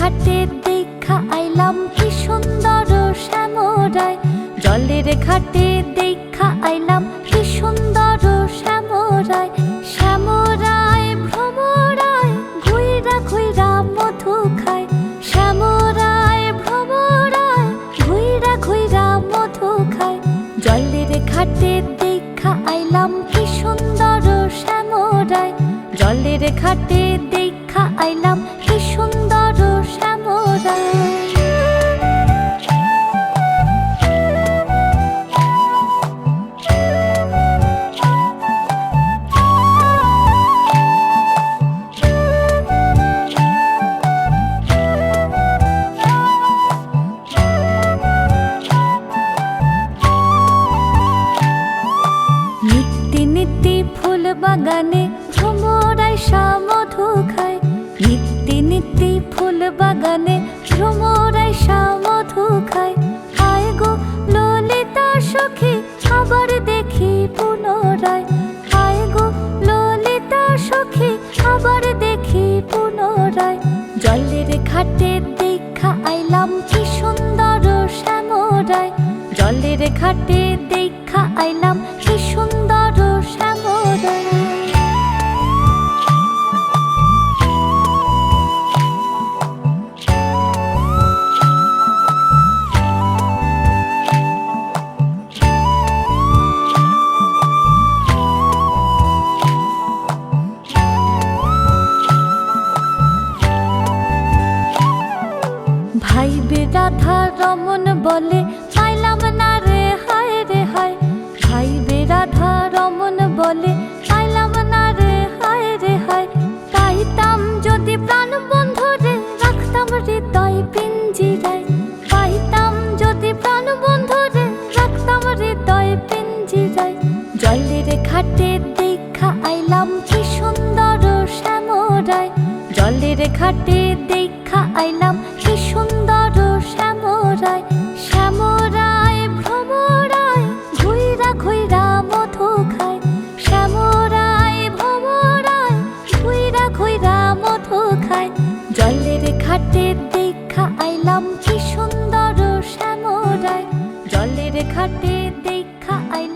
ঘাটে দেখা আইলাম কি সুন্দর শ্যামরায়। জলের ঘাটে দেখা আইলাম কি সুন্দর শ্যামরায়। শ্যামরায় ভ্রমরায় ঘুইরা ঘুইরা মধু খায়। শ্যামরায় ভ্রমরায় ঘুইরা ঘুইরা মধু খায়। জলের ঘাটে দেখা আইলাম কি সুন্দর শ্যামরায়। জলের ঘাটে দেখা আইলাম কি সুন্দর শ্যামরায়। নিত্যি নিত্যি ফুল বাগানে ভ্রমরায় মধু খায়। নিত্যি নিত্যি ফুল বাগানে ভ্রমরায় মধু খায়। আয় গো ললিতা সখী আবার দেখি পুনরায়। আয় গো ললিতা সখী আবার দেখি পুনরায়। জলের ঘাটে দেখা আইলাম কি সুন্দর শ্যামরায়। জলের ঘাটে দেখা আইলাম কি সুন্দর শ্যামরায়। ভাইবে রাধা রমন বলে পাইলাম না রে হায় রে হায়। ভাইবে রাধা রমন বলে পাইলাম না রে হায় রে হায়। পাইতাম যদি প্রাণ বন্ধু রে রাখতাম হৃদয় পিঞ্জিরায়। পাইতাম যদি প্রাণ বন্ধু রে রাখতাম হৃদয় পিঞ্জিরায়। জলের ঘাটে দেখা আইলাম কি সুন্দর শ্যামরায়। জলের ঘাটে দেখা আইলাম কি সুন্দর শ্যামরায়। শ্যামরায় ভ্রমরায় ঘুইরা ঘুইরা মধু খায়। শ্যামরায় ভ্রমরায় ঘুইরা ঘুইরা মধু খায়। জলের ঘাটে দেখা আইলাম কি সুন্দর শ্যামরায়। জলের ঘাটে দেখা আইলাম।